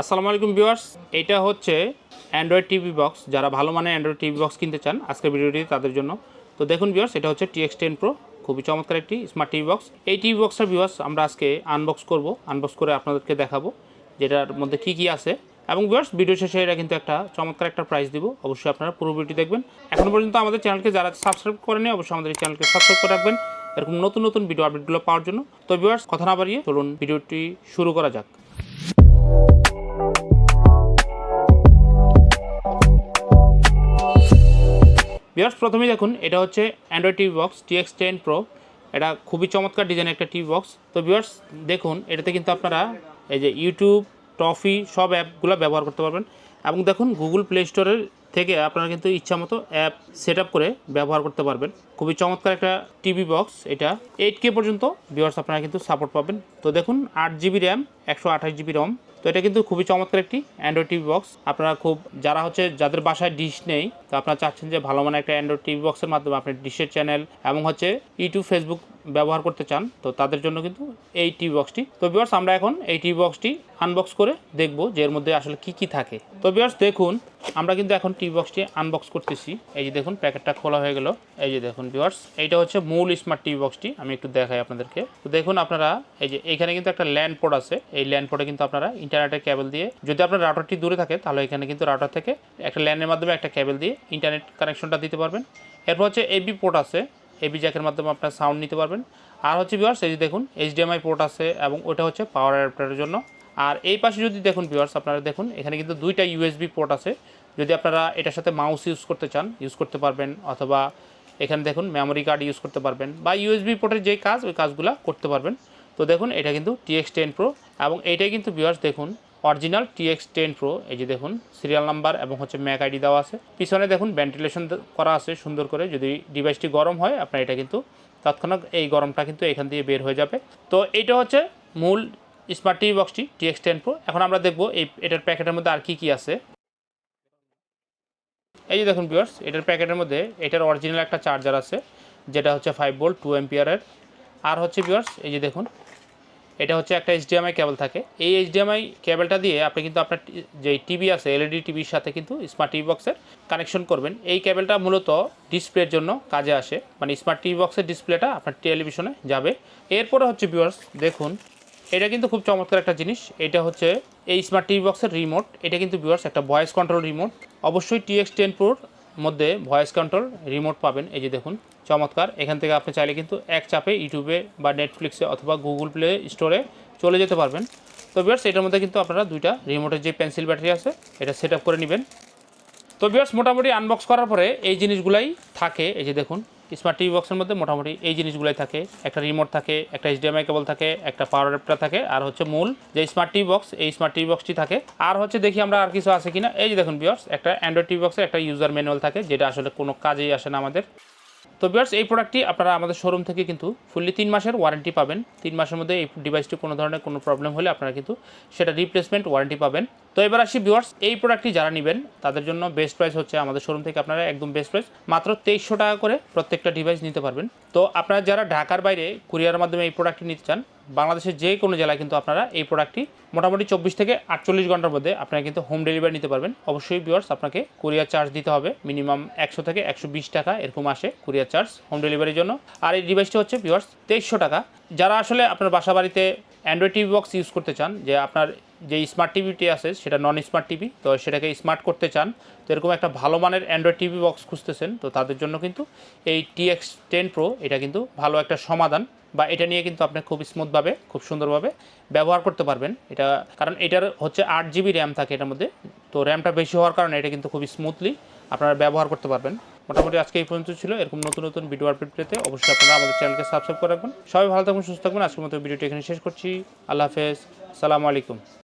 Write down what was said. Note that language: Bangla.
আসসালামু আলাইকুম ভিউয়ার্স, এটা হচ্ছে অ্যান্ড্রয়েড টিভি বক্স। যারা ভালো মানের অ্যান্ড্রয়েড টিভি বক্স কিনতে চান আজকের ভিডিওটি তাদের জন্য। তো দেখুন ভিউয়ার্স, এটা হচ্ছে TX10 Pro, খুবই চমৎকার একটি স্মার্ট টিভি বক্স। এই টিভি বক্সটার ভিউয়ার্স আমরা আজকে আনবক্স করে আপনাদেরকে দেখাবো যেটার মধ্যে কী কী আছে। এবং ভিউয়ার্স, ভিডিও শেষে এটা কিন্তু একটা চমৎকার একটা প্রাইস দিব, অবশ্যই আপনারা পুরো ভিডিওটি দেখবেন। এখনও পর্যন্ত আমাদের চ্যানেলকে যারা সাবস্ক্রাইব করেনি অবশ্যই আমাদের চ্যানেলকে সাবস্ক্রাইব করে রাখবেন এরকম নতুন নতুন ভিডিও আপডেটগুলো পাওয়ার জন্য। তো ভিউয়ার্স, কথা না বাড়িয়ে চলুন ভিডিওটি শুরু করা যাক। ভিউয়ার্স, প্রথমেই দেখুন এটা হচ্ছে Android TV box TX10 Pro। এটা খুবই চমৎকার ডিজাইনের একটা টিভি বক্স। তো ভিউয়ার্স দেখুন, এটাতে কিন্তু আপনারা এই যে ইউটিউব, টফি সব অ্যাপগুলো ব্যবহার করতে পারবেন। এবং দেখুন গুগল প্লে স্টোরের থেকে আপনারা কিন্তু ইচ্ছামতো অ্যাপ সেট আপ করে ব্যবহার করতে পারবেন। খুবই চমৎকার একটা টিভি বক্স। এটা 8K পর্যন্ত ভিউয়ার্স আপনারা কিন্তু সাপোর্ট পাবেন। তো দেখুন 8GB র্যাম, 128GB রম। তো এটা কিন্তু খুবই চমৎকার একটি অ্যান্ড্রয়েড টিভি বক্স। আপনারা যাদের বাসায় ডিশ নেই, তো আপনারা চাচ্ছেন যে ভালো মানের একটা অ্যান্ড্রয়েড টিভি বক্সের মাধ্যমে আপনি ডিশের চ্যানেল এবং ইউটিউব, ফেসবুক ব্যবহার করতে চান, তো তাদের জন্য কিন্তু এই টিভি বক্সটি। তো ভিউয়ার্স, আমরা এখন এই টিভি বক্সটি আনবক্স করে দেখব যে এর মধ্যে আসলে কি কি থাকে। তো ভিউয়ার্স দেখুন, আমরা কিন্তু এখন টিভি বক্সটি আনবক্স করতেছি। এই যে দেখুন, প্যাকেটটা খোলা হয়ে গেল। এই যে দেখুন ভিউয়ার্স, এইটা হচ্ছে মূল স্মার্ট টিভি বক্সটি। আমি একটু দেখাই আপনাদেরকে। তো দেখুন আপনারা এই যে এখানে কিন্তু একটা ল্যান্ড পোর্ট আছে। এই ল্যান্ড পোর্টে কিন্তু আপনারা ইন্টারনেটের কেবল দিয়ে, যদি আপনার রাউটারটি দূরে থাকে তাহলে এখানে কিন্তু রাউটার থেকে একটা ল্যান্ডের মাধ্যমে একটা কেবল দিয়ে ইন্টারনেট কানেকশনটা দিতে পারবেন। এরপর হচ্ছে এবি পোর্ট আছে, এবি জ্যাকের মাধ্যমে আপনার সাউন্ড নিতে পারবেন। আর হচ্ছে ভিউয়ার্স এই যে দেখুন HDMI পোর্ট আছে এবং ওটা হচ্ছে পাওয়ার অ্যাডাপ্টারের জন্য। আর এই পাশে যদি দেখুন ভিউয়ার্স, আপনারা দেখুন এখানে কিন্তু দুইটা USB পোর্ট আছে। যদি আপনারা এটার সাথে মাউস ইউজ করতে চান ইউজ করতে পারবেন, অথবা এখানে দেখুন মেমোরি কার্ড ইউজ করতে পারবেন, বা USB পোর্টের যে কাজ ওই কাজগুলো করতে পারবেন। তো দেখুন এটা কিন্তু TX10 Pro এবং এইটাই কিন্তু ভিউয়ার্স দেখুন অরিজিনাল TX10 Pro। এই যে দেখুন সিরিয়াল নাম্বার এবং ম্যাক আইডি দেওয়া আছে। পিছনে দেখুন ভেন্টিলেশন করা আছে সুন্দর করে। যদি ডিভাইসটি গরম হয় আপনার এটা কিন্তু তৎক্ষণাৎ এই গরমটা কিন্তু এখান দিয়ে বের হয়ে যাবে। তো এইটা হচ্ছে মূল স্মার্ট টিভি বক্সটি TX10 Pro। এখন আমরা দেখব এটার প্যাকেটের মধ্যে আর কি কি আছে। এই যে দেখুন ভিউয়ার্স, এটার প্যাকেটের মধ্যে এটার অরিজিনাল একটা চার্জার আছে, যেটা হচ্ছে 5V 2 অ্যাম্পিয়ারের। আর হচ্ছে ভিউয়ার্স এই যে দেখুন, এটা হচ্ছে একটা HDMI কেবল থাকে। এই HDMI কেবলটা দিয়ে আপনি কিন্তু আপনার যে টিভি আছে LED টিভির সাথে কিন্তু স্মার্ট টিভি বক্সের কানেকশন করবেন। এই কেবলটা মূলত ডিসপ্লের জন্য কাজে আসে, মানে স্মার্ট টিভি বক্সের ডিসপ্লেটা আপনার টেলিভিশনে যাবে। এরপরে হচ্ছে ভিউয়ার্স দেখুন, এটা কিন্তু খুব চমৎকার একটা জিনিস। এটা হচ্ছে এই স্মার্ট টিভি বক্সের রিমোট। এটা কিন্তু ভিউয়ার্স একটা ভয়েস কন্ট্রোল রিমোট। অবশ্যই TX10 Proর মধ্যে ভয়েস কন্ট্রোল রিমোট পাবেন। এই যে দেখুন চমৎকার। এখান থেকে আপনি চাইলে কিন্তু এক চাপে ইউটিউবে বা নেটফ্লিক্সে অথবা গুগল প্লে স্টোরে চলে যেতে পারবেন। তো ভিউয়ার্স, এটার মধ্যে কিন্তু আপনারা দুইটা রিমোটের যে পেন্সিল ব্যাটারি আছে এটা সেট আপ করে নেবেন। তো ভিউয়ার্স, মোটামুটি আনবক্স করার পরে এই জিনিসগুলাই থাকে। এই যে দেখুন স্মার্ট টিভি বক্সের মধ্যে মোটামুটি এই জিনিসগুলাই থাকে। একটা রিমোট থাকে, একটা HDMI কেবল থাকে, একটা পাওয়ার অ্যাডাপ্টার থাকে, আর হচ্ছে মূল যে স্মার্ট টিভি বক্স, এই স্মার্ট টিভি বক্সটি থাকে। আর হচ্ছে দেখি আমরা আর কিছু আছে কিনা। এই যে দেখুন ভিউয়ার্স, একটা অ্যান্ড্রয়েড টিভি বক্সের একটা ইউজার ম্যানুয়াল থাকে, যেটা আসলে কোনো কাজেই আসে না আমাদের। তো ভিউয়ার্স, এই প্রোডাক্টটি আপনারা আমাদের শোরুম থেকে কিন্তু ফুললি 3 মাসের ওয়ারেন্টি পাবেন। 3 মাসের মধ্যে এই ডিভাইসটি কোনো ধরনের কোনো প্রবলেম হলে আপনারা কিন্তু সেটা রিপ্লেসমেন্ট ওয়ারেন্টি পাবেন। তো এবার আসি ভিউয়ার্স, এই প্রোডাক্টটি যারা নেবেন তাদের জন্য বেস্ট প্রাইস হচ্ছে আমাদের শোরুম থেকে আপনারা একদম বেস্ট প্রাইস মাত্র 2300 টাকা করে প্রত্যেকটা ডিভাইস নিতে পারবেন। তো আপনারা যারা ঢাকার বাইরে কুরিয়ারের মাধ্যমে এই প্রোডাক্টটি নিতে চান, বাংলাদেশের যে কোনো জেলায় কিন্তু আপনারা এই প্রোডাক্টটি মোটামুটি 24 থেকে 48 ঘন্টার মধ্যে আপনারা কিন্তু হোম ডেলিভারি নিতে পারবেন। অবশ্যই ভিউয়ার্স, আপনাকে কুরিয়ার চার্জ দিতে হবে মিনিমাম 100 থেকে 120 টাকা এরকম আসে কুরিয়ার চার্জ হোম ডেলিভারির জন্য। আর এই ডিভাইসটি হচ্ছে ভিউয়ার্স 2300 টাকা। যারা আসলে আপনার বাসা বাড়িতে অ্যান্ড্রয়েড টিভি বক্স ইউজ করতে চান, যে আপনার যে স্মার্ট টিভিটি আছে সেটা নন স্মার্ট টিভি, তো সেটাকে স্মার্ট করতে চান, তো এরকম একটা ভালো মানের অ্যান্ড্রয়েড টিভি বক্স খুঁজতেছেন, তো তাদের জন্য কিন্তু এই TX10 Pro এটা কিন্তু ভালো একটা সমাধান। বা এটা নিয়ে কিন্তু আপনি খুব স্মুথভাবে, খুব সুন্দরভাবে ব্যবহার করতে পারবেন। এটা কারণ এটার হচ্ছে 8GB র্যাম থাকে এটার মধ্যে। তো র্যামটা বেশি হওয়ার কারণে এটা কিন্তু খুব স্মুথলি আপনারা ব্যবহার করতে পারবেন। মোটামুটি আজকে এই পর্যন্ত ছিল। এরকম নতুন নতুন ভিডিও আপডেট পেতে অবশ্যই আপনারা আমাদের চ্যানেলকে সাবস্ক্রাইব করে রাখবেন। সবাই ভালো থাকবেন, সুস্থ থাকবেন। আজকের মতো ভিডিওটি এখানে শেষ করছি। আল্লাহ হাফেজ, আসসালামু আলাইকুম।